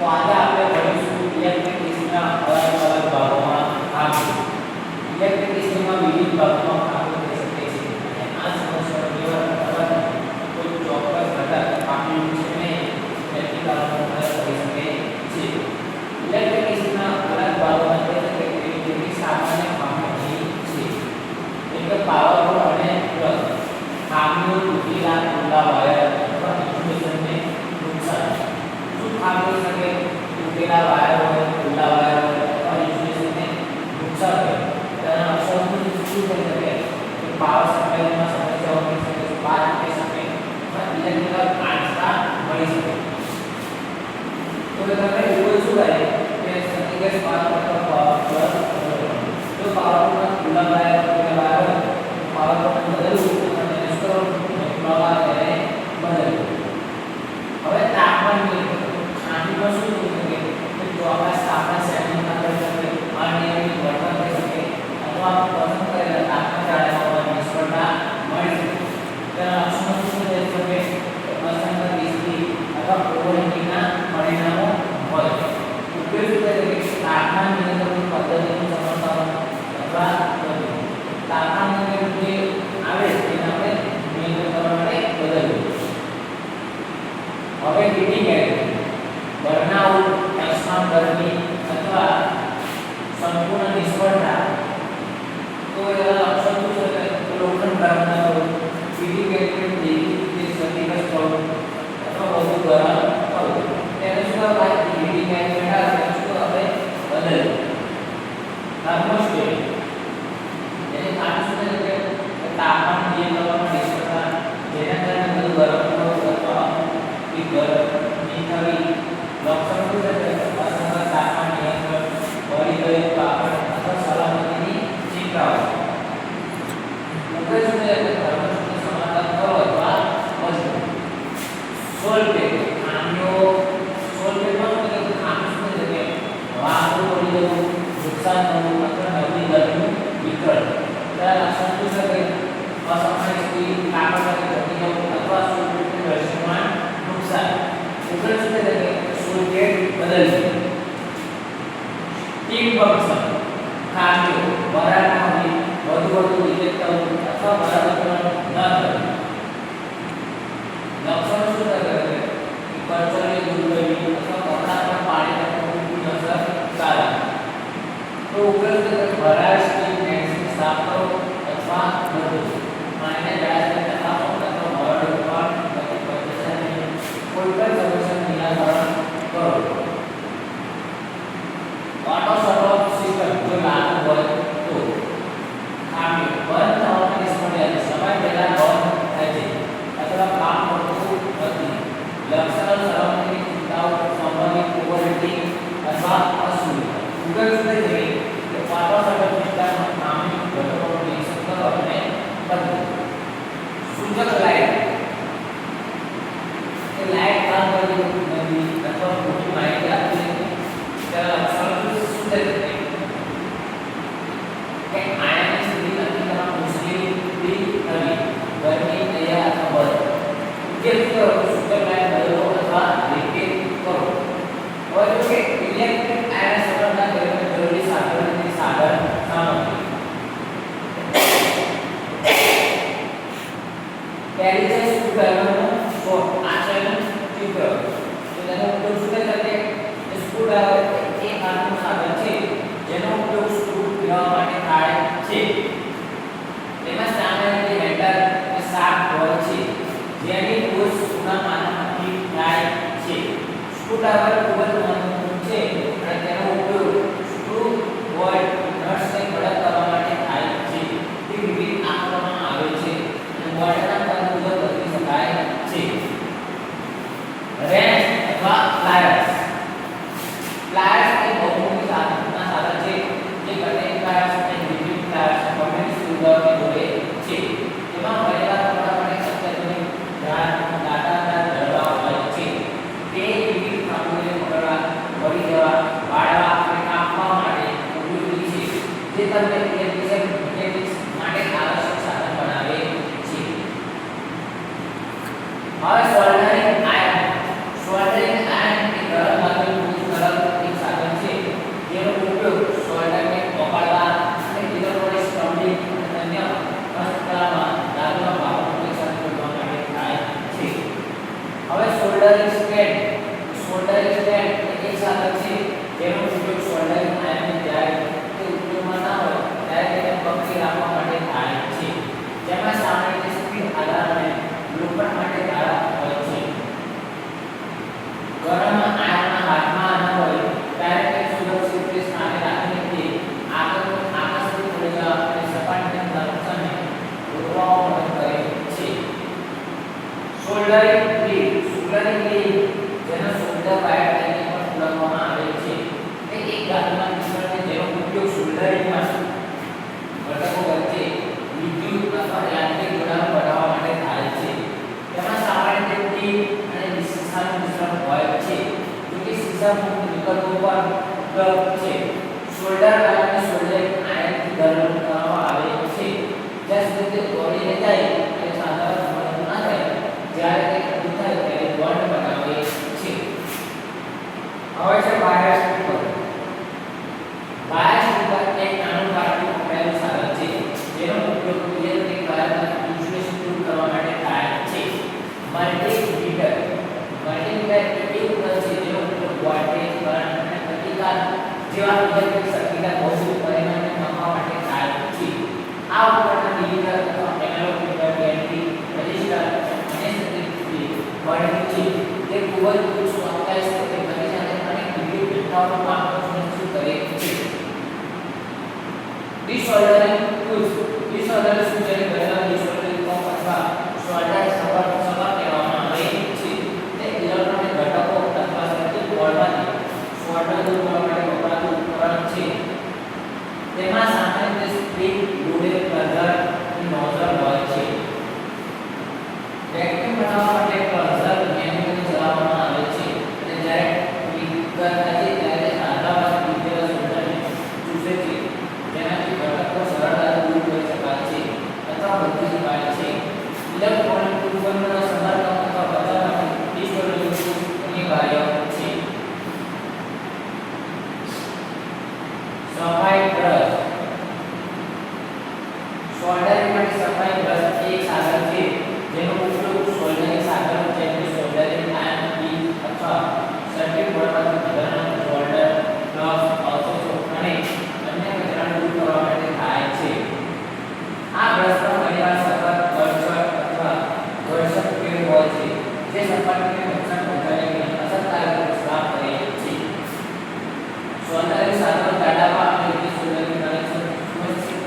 તો આજે આપણે ભણીશું ઇલેક્ટ્રિક એસીના અલગ અલગ ભાગોમાં ભાગો. ઇલેક્ટ્રિક એસીમાં વિવિધ ભાગોમાં ભાગો થઈ શકે છે અને આ સમસ્યાનું નિવારણ કરવા કોઈ ચોક્કસ ઘટક આપેલું છે ને તેની કારણો કરી શકે છે. ઇલેક્ટ્રિક એસીના અલગ ભાગોમાં તે કેટલીક સામાન્ય માહિતી છે. એક પાવર બોર્ડ અને પ્લગ, ખામીઓ, તૂટેલા ખુલ્લા વાયર અથવા ઇન્સ્યુલેશનને નુકસાન. શું ખામી શકે? તૂટેલા વાયર હોય, ખુલ્લા વાયર હોય અથવા ઇન્સ્યુલેશનને નુકસાન કરે. તેના અસરનું શું થઈ શકે? કે પાવર સપ્લાયમાં સમસ્યાઓ થઈ શકે, બહાર થઈ શકે અથવા ઇલેક્ટ્રિકલ આંચકા મળી શકે. તો તમે એવું શું કરે કે સર્કિટ પાવર અથવા પ્લગ જો પાવરમાં ખુલ્લા વાયર હોય, પાવર બદલવું અને ઇન્સ્ટોલ કરવા તેને બદલવું. હવે તાપમાન ખામીમાં શું થઈ શકે? કે ચોક્કસ તાપમાન સેટિંગમાં થઈ શકે, અનિયમિત વર્તન થઈ શકે અથવા પસંદ કરેલા તાપમાન જાળવવામાં નિષ્ફળતા મળી શકે. તેના લક્ષણો શું થઈ શકે? અસંગત વીજળી અથવા ઓવરહીટિંગના પરિણામો હોય. ઉપયોગ શું થઈ શકે? તાપમાન નિયંત્રણ પદ્ધતિનું સમર્થન અથવા તાપમાન નિયંત્રણ જે આવે તેને આપણે નિયંત્રણ કરવા માટે બદલવું. હવે હીટિંગ એનર્જી, બર્નઆઉટ, અકસ્માત ગરમી અથવા સંપૂર્ણ નિષ્ફળતા. તો એના લક્ષણ શું છે? લોખંડ ગરમ ન થવું, હીટિંગ એનર્જી દેખીતી સર્કિટ થવું અથવા વધુ ગરમ થવું. તેને શું કહેવાય? હીટિંગ એનર્જી આવે તેને શું આપણે બદલવું. થર્મોસ્ટેટ એને ખાસ શું છે કે તાપમાન નિયંત્રણમાં નિષ્ફળતા, જેના કારણે વધુ ગરમ થવું અથવા ગરમી થવી. લક્ષણ શું છે? અસંગત તાપમાન નિયંત્રણ, બળી ગયેલું કાપડ અથવા સલામતીની ચિંતાઓ. ઉકેલ શું છે? થર્મોસ્ટેટનું સમાધાન કરો અથવા મજબૂત. સોલ્વેટ ખામીઓ, સોલ્વેટમાં શું છે? ખામી શું છે કે વાહકો પડી જવું, નુકસાન થવું અથવા નવી ગરમીનું વિતરણ. તેના લક્ષણ શું છે? અસમાન સ્ટીલ, કાપડ ઘટી જવું અથવા સોલ્વેટનું દ્રશ્યમાન નુકસાન. ઉકેલ શું છે? સોલ્વેટ બદલવું. ટીમ ફંક્શન, ખામીઓ, વરાળ ન હોવી, વધુ રિજેક્ટ થવું અથવા બરાબર ન થવું. લક્ષણો શું છે? કલ્ચરની દૂર કરવી અથવા કપડા પર પાણી નાખવું અસરકારક. તો ઉકેલ છે વરાળ સ્ટીલ મેક્સિમ સાફ કરો અથવા બદલો. પાણીને જાળવી તથા અથવા બરડ ઉપર કોઈ પણ સમસ્યાનું નિરાકરણ કરો. ઓટો શટ ઓફ સિસ્ટમ જો લાગુ હોય તો ખામી બંધ થવાની નિષ્ફળતા સમય પહેલા બંધ થાય છે અથવા કામ કરતું નથી. લક્ષણો સલામતીની ચિંતાઓ, સંબંધિત ઓવરહીટિંગ અથવા અસુવિધા. ઉકેલ શું છે કે ઓટો શટ ઓફ સિસ્ટમમાં ખામી ઘટકોનું નિરીક્ષણ કરો અને બદલો. સૂચક લાઇટ કે લાઇટ કામ કરતી નથી અથવા ખોટી માહિતી આપતી નથી. તેના લક્ષણો શું છે કે આયનની સ્થિતિ નક્કી કરવા મુશ્કેલી થવી, ગરમી તૈયાર અથવા બંધ. ઉકેલ કરો સૂચક લાઇટ બદલો અથવા રિપેર કરો. હવે જો કે ઇલેક્ટ્રિક આયન સમાધાન કરવા જરૂરી સાધનોની સાધન સામગ્રી. પહેલી છે સ્ક્રૂડ્રાઈવરનો શોર્ટ આચરણ ચિત્ર. તો તેનો ઉપયોગ શું થાય છે? સ્ક્રૂડ્રાઈવર એક હાથનું સાધન છે જેનો ઉપયોગ સ્ક્રૂ ફેરવવા માટે થાય છે. તેમાં સામાન્ય રીતે હેન્ડલ અને શાફ્ટ હોય છે જેની ફોર્સ સ્ક્રૂના માધ્યમથી થાય છે. સ્ક્રૂડ્રાઈવર ખૂબ જ મહત્વપૂર્ણ છે અને તેનો ઉપયોગ સ્ક્રૂ, બોલ્ટ, નટ્સને કડક કરવા માટે થાય છે. તે વિવિધ આકારોમાં આવે છે અને બોલ્ટના કદ મુજબ બદલી શકાય છે. રેન્ચ અથવા પ્લાયર્સ. પ્લાયર્સ એ બહુમુખી સાધન છે જે કટિંગ પ્લાયર્સ અને રિવીટ પ્લાયર્સ કમ્પ્લીટ સ્ક્રૂડ્રાઈવરની જોડે છે. તેમાં ભરેલા કપડા માટે અત્યાધુનિક દાંતાદાર જડબા હોય છે. તે વિવિધ ખામીઓને પકડવા દિશા મુક્ત વિકલ્પો પર ઉપલબ્ધ છે. શોલ્ડર અને શોલ્ડરિંગ આયનથી ગરમ કરવામાં આવે છે. જ્યાં સુધી તે દોડીને જાય અને સાધારણ સમજ ના થાય જ્યારે તે ઠંડુ થાય ત્યારે બોન્ડ બનાવે છે. હવે છે બાહ્ય સ્ટીપર. બાહ્ય સ્ટીપર એક નાનું કાટનું પકડાયેલું સાધન છે જેનો ઉપયોગ ઇલેક્ટ્રિક વાયરના ઇન્સ્યુલેશન દૂર કરવા માટે થાય છે. મલ્ટીમીટર એક ઉપકરણ છે જેનો ઉપયોગ વોલ્ટેજ, કરંટ અને પ્રતિકાર જેવા ઇલેક્ટ્રિક સર્કિટના ભૌતિક પરિમાણને માપવા માટે થાય છે. આ ઉપકરણના ડિજિટલ અથવા એનાલોગ મીટર, બેટરી, રેઝિસ્ટર અને સર્કિટરી વર્ણિત છે. તે ખૂબ જ ઉચ્ચ ચોકસાઈ સાથે બની શકે અને વિવિધ ઘટનાઓનું માપન સુનિશ્ચિત કરે છે. ડિસઓર્ડરિંગ ટૂલ્સ. ડિસઓર્ડરિંગ શું છે? ઘણા ડિસઓર્ડરિંગ પંપ અથવા શોલ્ડર સપોર્ટ કહેવામાં આવે છે. તે ઇલેક્ટ્રોનિક ઘટકો અથવા સર્કિટ બોર્ડમાંથી શોર્ટ દૂર કરવા માટે વપરાતું ઉપકરણ છે. તેમાં સામાન્ય રીતે સ્પ્રિંગ લોડેડ પ્લગર નોઝલ હોય છે. વેક્યુમ બનાવવા માટે પ્લગર મેન્યુઅલી ચલાવવામાં આવે છે અને જ્યારે લીક થાય છે ત્યારે આધારવાળી વિદ્યુત શોલ્ડરને ચૂસે છે, જેનાથી ઘટકો સરળતાથી દૂર કરી શકાય છે અથવા બદલી શકાય છે. ઇલેક્ટ્રોનિક ઉપકરણોના સમારકામ અથવા બચાવ માટે ડિસઓર્ડરિંગ ટૂલ્સ અનિવાર્ય છે. સફાઈ બ્રશ. સોલ્ડરિંગ માટે સફાઈ બ્રશ એક સાધન છે જેનો ઉપયોગ સોલ્ડરિંગ સાધનો જેમ કે સોલ્ડરિંગ આયર્ન, પિન અથવા સર્કિટ બોર્ડમાંથી વધારાના સોલ્ડર, પ્લગ્સ, અવશેષો અને અન્ય કચરાને દૂર કરવા માટે થાય છે. આ બ્રશમાં ઘણીવાર સખત, ઘર્ષક અથવા ઘર્ષક ફીડ હોય છે જે સપાટીને નુકસાન પહોંચાડે કે અસરકારક રીતે સાફ કરે છે. સોલ્ડરિંગ સાધનો જાળવવા અને ડિસઓર્ડરિંગ કનેક્શન સુનિશ્ચિત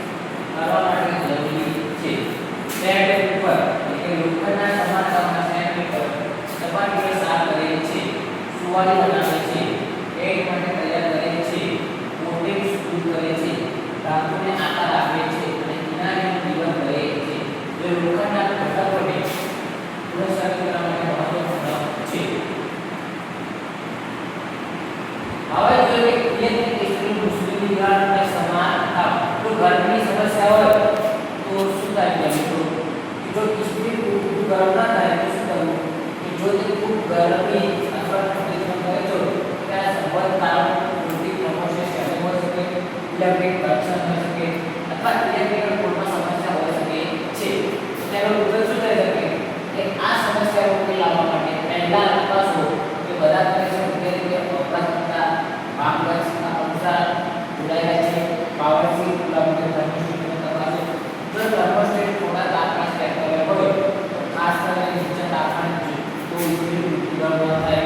કરવા માટે જરૂરી છે. સેન્ડપેપર એટલે લોખંડના સમારકામના સેન્ડપેપર સપાટીને સાફ કરે છે, સુવાળી બનાવે છે, પેઇન્ટ માટે તૈયાર કરે છે, કોટિંગ્સ દૂર કરે છે, ધાતુને આકાર આપે છે અને કિનારીનું જીવન કરે છે. જે લોખંડના ઘટકોને પુનઃસ્થાપિત કરવા માટે મહત્વપૂર્ણ છે. હવે જોઈએ ઇલેક્ટ્રિક ઇસ્ત્રી મુશ્કેલી નિવારણ અને સમાનતા. તો ગરમીની સમસ્યા હોય તો શું થાય મિત્રો? જો ઇસ્ત્રી ખૂબ ગરમ ના થાય તો શું કરવું? કે જો તે ખૂબ ગરમી અથવા ઠંડી કરે તો ત્યારે સંબંધ કારણ વૃદ્ધિ, પ્રમોશન, શેડિંગ હોઈ શકે, ઇલેક્ટ્રિક કરપ્શન હોઈ શકે અથવા ઇલેક્ટ્રિકલ કોડમાં સમસ્યા હોઈ શકે છે. તેનો ઉકેલ શું થઈ શકે? કે આ સમસ્યાનો ઉકેલ લાવવા માટે પહેલા તપાસો કે બધા કનેક્શન કેવી રીતે વપરાશકર્તા માર્ગદર્શિકા અનુસાર જોડાયેલા છે. પાવર સીટ ઉપલબ્ધ થર્મોસ્ટેટને તપાસો. જો થર્મોસ્ટેટ થોડા તાપમાન સેટ કરેલ હોય તો ખાસ કરીને નીચા તાપમાન તો ઇસ્ત્રી ઉત્પન્ન ન થાય.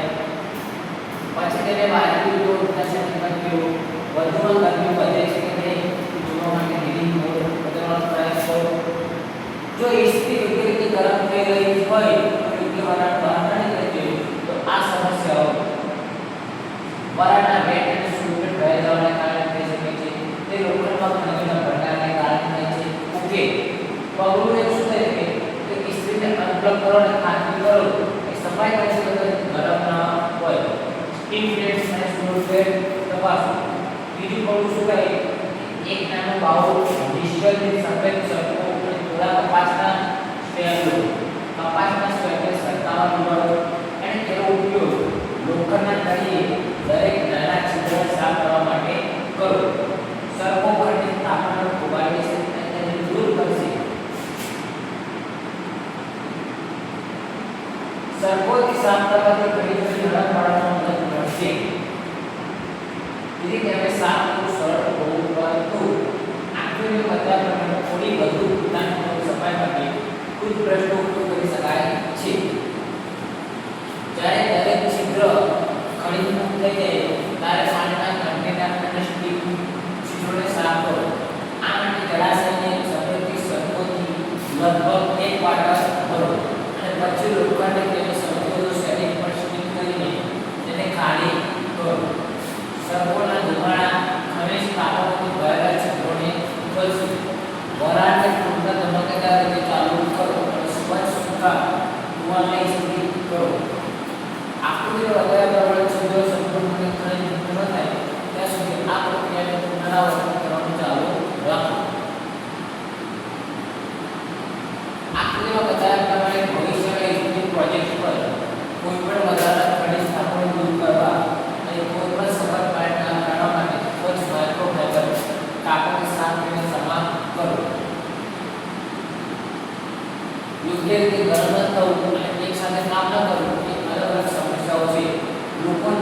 પછી તેને વાયુ જો ઉત્પાદન કર્યો વધુમાં ગરમી વધે છે કે નહીં તે જોવા માટે રીડિંગ મોડ બદલવાનો પ્રયાસ કરો. જો ઇસ્ત્રી યોગ્ય રીતે ગરમ થઈ રહી હોય તો યોગ્ય વરાળ બહાર ન નીકળે તો આ સમસ્યાઓ વરાળના વેટ અને ફ્લુઇડ વહી જવાને કારણે થઈ શકે છે. તે લોખંડમાં ખનિજના ભંડારને કારણે થાય છે. ઓકે, પગલું એક શું થાય કે ઇસ્ત્રીને અનપ્લગ કરો અને ખાતરી કરો કે સફાઈ કરતી વખતે ગરમ ન હોય. સ્ટીમ પ્લેટ્સ અને સ્ટોર પ્લેટ તપાસો. બીજું પગલું શું કહે? એક નાનું બાઉલ ડિજિટલ સફેદ સરકો અને થોડા કપાસના સ્પેર લો. કપાસના સ્પેરને સરકાવવા દોરો અને તેનો ઉપયોગ લોખંડના તળિયે દરેક નાના છિદ્ર સાફ કરવા માટે કરો. સરકો ખંડિત તાપમાન ઉગાડે છે અને તેને દૂર કરશે. સરકોથી સાફ કરવાથી ખનિજને નરમ પાડવામાં મદદ મળશે. તેથી તેને સાફ કરવું સરળ હોવું પરંતુ આકૃતિને બદલા પ્રમાણે થોડી વધુ ઉદાહરણ સફાઈ માટે કુછ પ્રશ્નો ઉપયોગ કરી શકાય છે. જ્યારે દરેક છિદ્ર ખનિજ મુક્ત થઈ જાય ત્યારે પાણીના કન્ટેનર અને સ્ટીમ છિદ્રોને સાફ કરો. આ માટે જળાશયને સફેદથી સરકોથી લગભગ 1 ક્વાર્ટર ભરો અને પછી લોખંડને તેને સૌથી સેટિંગ પર સ્ટીમ કરીને તેને ખાલી કરો. સરકોના ધુમાડા ખનિજ તાપમાનથી ભરેલા છિદ્રોને ઉકળશે. વરાળને પૂર્ણ ધમકેદાર રીતે ચાલુ કરો અને સ્વચ્છ સૂકા ધુમાડાને સ્થિત કરો. આકૃતિનો અધ્યાય પ્રમાણે છિદ્રો સંપૂર્ણ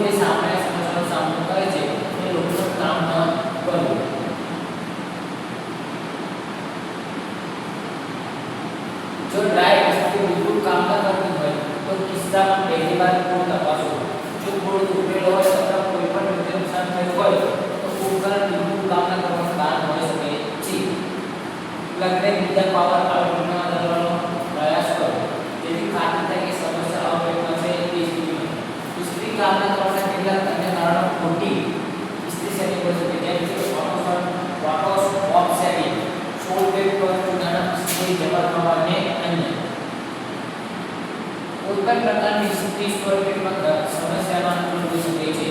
જે સામાન્ય સમસ્યાનો સામનો કરે છે એ લોકોનું કામ ન કરવું. જો ડ્રાય વસ્તુ બિલકુલ કામ ન કરતી હોય તો કિસ્સામાં પહેલી વાર કોડ તપાસો. જો કોડ તૂટેલો હોય અથવા કોઈ પણ રીતે નુકસાન થયું હોય તો ઉપકરણ બિલકુલ કામ ન કરવાનું કારણ હોઈ શકે છે. પ્લગને બીજા પાવર આઉટપુટમાં બદલવાનો પ્રયાસ કરો જેથી ખાતરી થાય કે સમસ્યા અવરોધમાં છે તે સ્થિતિમાં. ઇસ્ત્રી કામ ન કરવાના કેટલાક અન્ય કારણો ખોટી ઇસ્ત્રી સેટિંગ હોઈ શકે જેમ કે ઓટો સ્ટોપ સેટિંગ, સોલ્ડેડ પર ચૂનાના ઇસ્ત્રી જમા થવાને અન્ય. કોઈપણ પ્રકારની ઇસ્ત્રી સોલ્ડેડમાં સમસ્યામાં અનુકૂળ હોઈ શકે છે.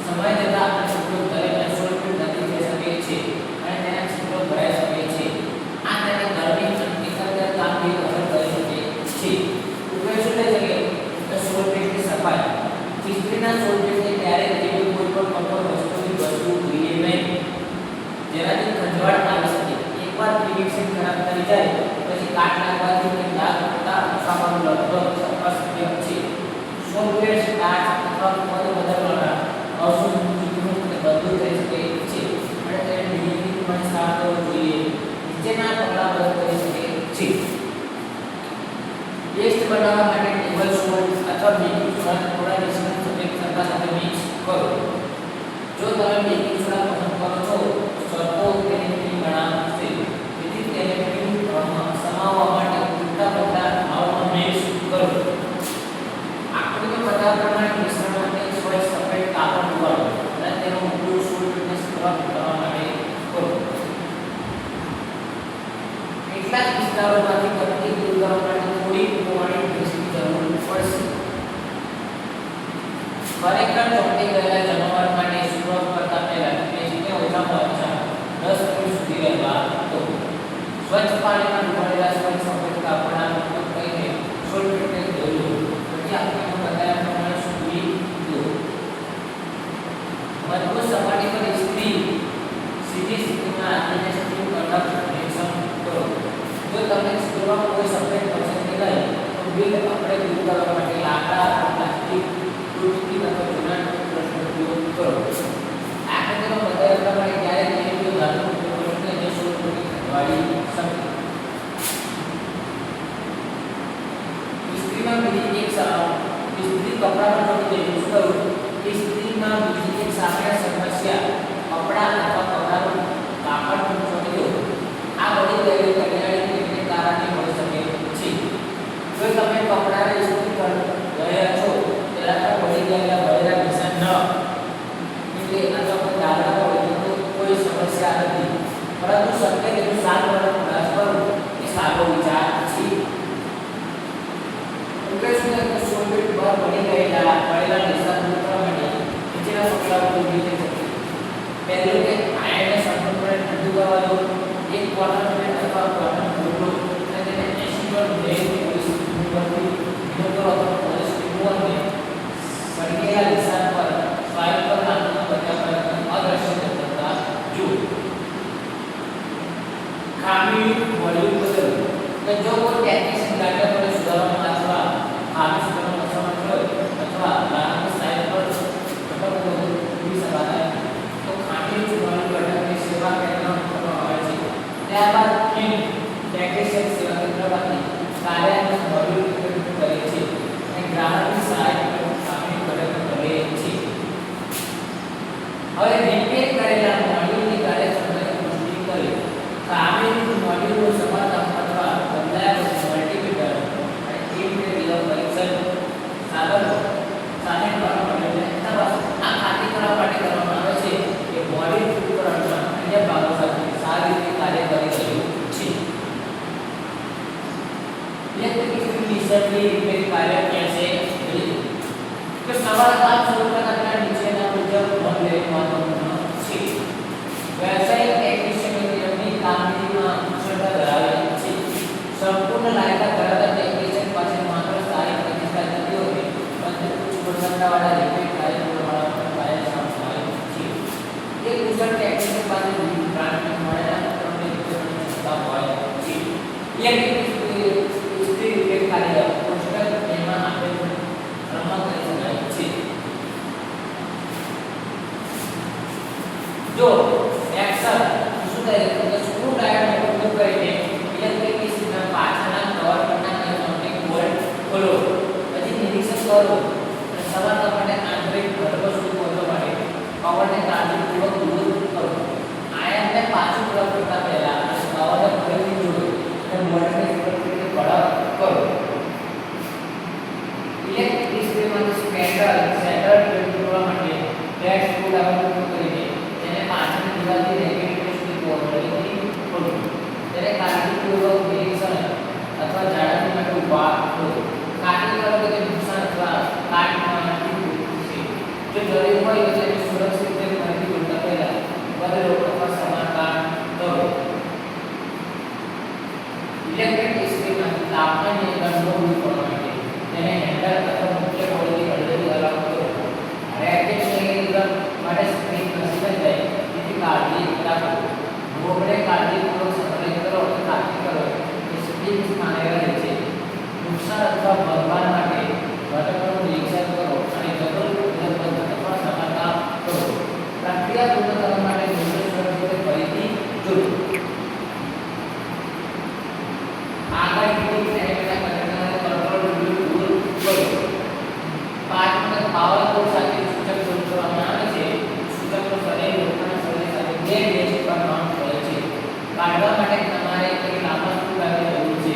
સમય જતાં આ છિદ્રો દરેક સોલ્ડેડ નથી થઈ શકે છે અને તેના છિદ્રો ભરાઈ શકે છે. આ તેના ગરમી અને એકંદર કામગીરી અસર કરી શકે છે. ઉપયોગ શું થઈ શકે તો સોલ્ડેડની સફાઈ. ઇસ્ત્રીના સોલ્ડેડને ત્યારે જેવી કોઈ પણ કપડ વસ્તુની વસ્તુ ધોઈએ નહીં જેનાથી ખંજવાળ આવી શકે. એકવાર ફિનિશિંગ ખરાબ થઈ જાય પછી કાટ લાગવાથી કે દાગ પડતા મુસાફરો લગભગ અશક્ય છે. સોલ્ડેડ સ્ટાર્ચ અથવા પદ બદલવાના ઔષધ ચીકણું અને બધું થઈ શકે છે અને તેને ડિલિવરી પણ સાફ કરવું જોઈએ. નીચેના પગલાં મદદ કરી શકે છે. પેસ્ટ બનાવવા માટે ટેબલ સોલ્ટ અથવા બેકિંગ સોડા થોડા મિશ્રણ સફેદ સરકા સાથે મિક્સ કરો. જો તમે બેકિંગ સોડા પસંદ કરો છો તો સરકો તેને ક્રીમ બનાવશે. તેથી તેને ક્રીમ સમાવવા માટે ઉલટા પલટા માવામાં મિક્સ કરો. આકૃતિમાં બતાવ્યા પ્રમાણે મિશ્રણમાં એક સ્વચ્છ સફેદ કાપડ ઉગાડો અને તેનો ઉપયોગ સોલ્ટને સ્ક્રબ કરવા માટે કરો. કેટલાક વિસ્તારોમાંથી ગંદકી દૂર કરવા માટે થોડી પાણી ભેળસેળની જરૂર પડશે. ખરેખર ચોંટી ગયેલા જાનવર માટે સ્ક્રબ કરતા પહેલા પેસ્ટને ઓછામાં ઓછા 10 મિનિટ સુધી રહેવા દો. સ્વચ્છ પાણીમાં ડૂબાડેલા સ્વચ્છ સફેદ કાપડના ઉપયોગ કરીને સોલ્ટને ધોઈ લો. પછી આપણે બતાવ્યા પ્રમાણે સૂકવી દો. મજબૂત સપાટી પર ઇસ્ત્રી સીધી સ્થિતિમાં રાખીને સ્ક્રૂ કટર નિરીક્ષણ કરો. જો તમને સ્ક્રૂમાં કોઈ સફેદ પસંદ નહીં તો બિલ આપણે દૂર કરવા માટે લાકડા અથવા પ્લાસ્ટિક ટૂથપીક અથવા જૂના ટૂથબ્રશનો ઉપયોગ કરો. આ કચરો બતાવ્યા પ્રમાણે ક્યારેક તેનો ધાતુ ઉપયોગ કરશે જે સોલ્ટની ખંજવાળી શકે. ઇસ્ત્રીમાં બીજી એક ઇસ્ત્રી કપડાનો જો યુઝ કરું ઇસ્ત્રીમાં બીજી એક સામાન્ય સમસ્યા કપડા અથવા કપડાનું કાપડ ચોંટી જવું. આ બધી ગયેલી કરિયાણાની કારણે હોઈ શકે છે. જો તમે કપડાને ઇસ્ત્રી પર રહ્યા છો તેના પર પડી ગયેલા ભરેલા નિશાન ન એટલે અથવા કોઈ દાગા હોય તો કોઈ સમસ્યા નથી, પરંતુ શક્ય તેટલું સાફ કરવાનો પ્રયાસ કરવો એ સારો વિચાર છે. ઉકેલ સોલ્ડેડ પર પડી ગયેલા ભરેલા નિશાન દૂર કરવા માટે નીચેના પગલાઓ યોગ્ય થઈ શકે. પહેલું કે આયર્નને સંપૂર્ણપણે ઠંડુ કરવા દો. એક ક્વાર્ટર પ્લેટ અથવા ક્વાર્ટર બોટલો અને તેને 80 પર ભેજથી પોલિશ કરવાથી ભીનો કરો અથવા પોલિશ રિમૂવરને સળગેલા નિશાન પર સ્વાઇપ પર નાખવાનો બચાવ અદ્રશ્ય કરતા જુઓ. ખામીયુક્ત વોલ્યુમ બદલવું. તો જો કોઈ ટેકનિશિયન ગાડી પર સુધારવામાં અથવા ખામી સુધારવામાં અસમર્થ હોય અથવા ગ્રાહકની સાઇટ પર ઘટકો ઉભી શકાતા તો ખામીયુક્ત વોલ્યુમ ઘટકની સેવા કેન્દ્ર કરવામાં આવે છે. ત્યારબાદ ટેકનિશિયન સેવા કેન્દ્રમાંથી કાર્યાત્મક વોલ્યુમ કરે છે અને ગ્રાહકની સાઇટ પર ખામી ઘટક કરે છે. હવે રિપેર કરેલા મોડ્યુલની કાર્યક્ષમતાની પુષ્ટિ કરે. ખામીયુક્ત મોડ્યુલનું સમારકામ અથવા બદલાયા પછી મલ્ટીમીટર અને ઇન્ટિગ્રલ પરીક્ષણ સાધનો સાથે મોડ્યુલને તપાસો. આ ખાતરી કરવા માટે કરવામાં આવે છે કે મોડ્યુલ ઉપકરણના અન્ય ભાગો સાથે સારી રીતે કાર્ય કરી રહ્યું છે. ઇલેક્ટ્રિક ઇસ્ત્રી મિશ્રણની રિપેર કાર્ય कैसे કરીએ તો સમારકામ શરૂ કરતા નીચેના મુજબ નોંધ લેવી મહત્વપૂર્ણ છે. વ્યવસાયિક ટેકનિશિયનની કામગીરીમાં કુશળતા ધરાવે છે. સંપૂર્ણ લાયકાત ધરાવતા ટેકનિશિયન પાસે માત્ર સારી પ્રતિષ્ઠા નથી હોતી પરંતુ ઉચ્ચ ગુણવત્તાવાળા રિપેર કાર્ય કરવાવાળા કાર્યક્ષમ હોય છે. એક કુશળ ટેકનિશિયન પાસે વિવિધ બ્રાન્ડના મળેલા ઉપકરણોની રિપેરની ક્ષમતા હોય છે. ઇલેક્ટ્રિક ઇસ્ત્રી રિપેર કાર્ય કોષ્ટક તેમાં આપેલ ક્રમમાં કરી શકાય છે. જો એક્શન શું થાય તો સ્ક્રૂ ડ્રાઈવરનો ઉપયોગ કરીને ઇલેક્ટ્રિક સિસ્ટમ પાછળના કવર પરના કંઈક બોલ્ટ ખોલો પછી નિરીક્ષણ કરો અને સમારકામ માટે આંતરિક ઘટકો સુધી પહોંચવા માટે કવરને કાળજીપૂર્વક દૂર કરો આયનને પાછું પ્લગ કરતા પહેલા કવરને ફરીથી જોડો અને બોલ્ટને સુરક્ષિત રીતે કડક કરો ઇલેક્ટ્રિક સિસ્ટમમાંથી સેન્ટર કરવા માટે ફ્લેટ સ્ક્રૂ ડ્રાઈવરનો ઉપયોગ કરીને તેને પાછળની દિવાલથી નેગેટિવ સુધી પહોંચાડીને ખોલો તેને કાળજીપૂર્વક નિરીક્ષણ અથવા જાળવણી માટે ઉભા કરો ખાતરી કરો કે તે નુકસાન અથવા કાટમાંથી છે જો જરૂરી હોય તો તેને સુરક્ષિત રીતે ફરીથી જોડતા પહેલા બદલો અથવા સમારકામ કરો ઇલેક્ટ્રિક સિસ્ટમમાંથી તાપમાન નિયંત્રણનો ઉપયોગ કરવા માટે તેને હેન્ડલ અથવા મુખ્ય બોડીથી હળવેથી અલગ કરો રેકેટ માટે સ્પ્રિંગ નસીબ જાય તેથી કાળજી રાખો બોબને કાળજીપૂર્વક સંકલિત કરો અને ખાતરી કરો કે સ્પ્રિંગ સ્થાને રહે છે નુકસાન અથવા ભંગાર માટે ઘટકોનું નિરીક્ષણ કરો અને જરૂર અથવા સમારકામ કરો પ્રક્રિયા પૂર્ણ કરવા માટે સુરક્ષિત ફરીથી જોડો આગળ કેટલીક એલિમેન્ટના ઘટકોને કંટ્રોલ દૂર કરો પાર્ટનર પાવર કોડ સાથે સૂચક દૂર કરવામાં આવે છે સૂચકનો શરીર લોખંડના શરીર સાથે બે બેઝ પર કામ કરે છે કાઢવા માટે તમારે એક લાંબા સ્ક્રૂ ડ્રાઈવરની જરૂર છે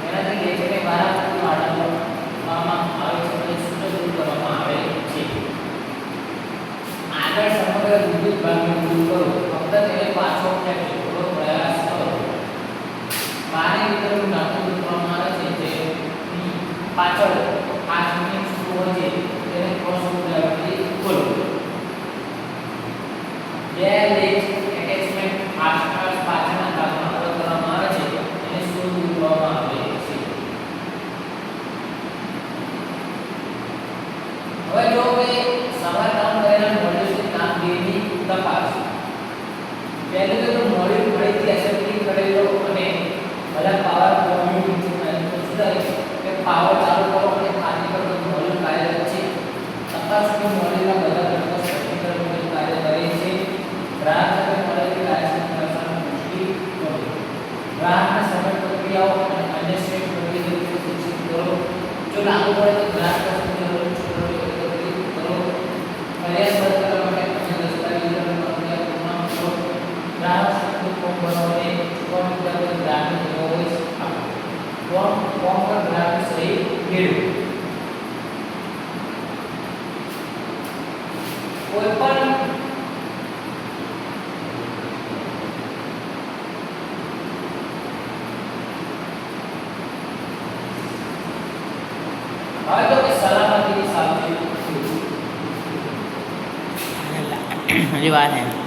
એનાથી લેચને બહારથી વાળવામાં આવે છે અને સૂચક દૂર કરવામાં આવે છે આગળ સમગ્ર વિદ્યુત ભાગને દૂર કરો ફક્ત તેને પાછો ખેંચો થોડો પ્રયાસ કરો બહારની વિતરણ નાખું દૂર કરવામાં આવે છે જે પાછળ આ સ્પ્રિંગ સ્ક્રૂ હોય છે તેને ક્રોસ સ્ક્રૂ ડ્રાઈવરથી ખોલો બે લેચ એટેચમેન્ટ આસપાસ પાછળના ભાગમાં અલગ કરવામાં આવે છે તેને સ્ક્રૂ દૂર કરવામાં આવે છે હવે જો કે સમારકામ કરેલા મોડ્યુલ્સની કામગીરીની તપાસ પહેલું તો મોડ્યુલ ફરીથી એસેમ્બલી કરેલો અને બધા પાવર પોઈન્ટ સુધારી કે પાવર ચાલુ કરો અને ખાતરી કરો કે મોડ્યુલ કાર્યરત છે તપાસ કે મોડ્યુલના બધા ઘટકો સ્વતંત્ર રીતે કાર્ય કરે છે ગ્રાહક સાથે મળેલી કાર્યક્ષમતાની પુષ્ટિ કરો ગ્રાહકના સમય પ્રક્રિયાઓ અને અન્ય શ્રેષ્ઠ પ્રક્રિયાઓ સુનિશ્ચિત કરો જો લાગુ પડે તો ગ્રાહક પાસે જરૂરી છૂટછાટ એકત્રિત કરો પ્રયાસ કરવા માટે અન્ય દસ્તાવેજોની પ્રક્રિયા પૂર્ણ કરો ગ્રાહક સાથે ફોર્મ ભરવાને ચૂકવણી કરવા ગ્રાહકને જરૂરી ફોર્મ પર ગ્રાહક સહી મેળવો કોઈપણ હવે તો કે સલામતીની સાવચેતી હજી વાર है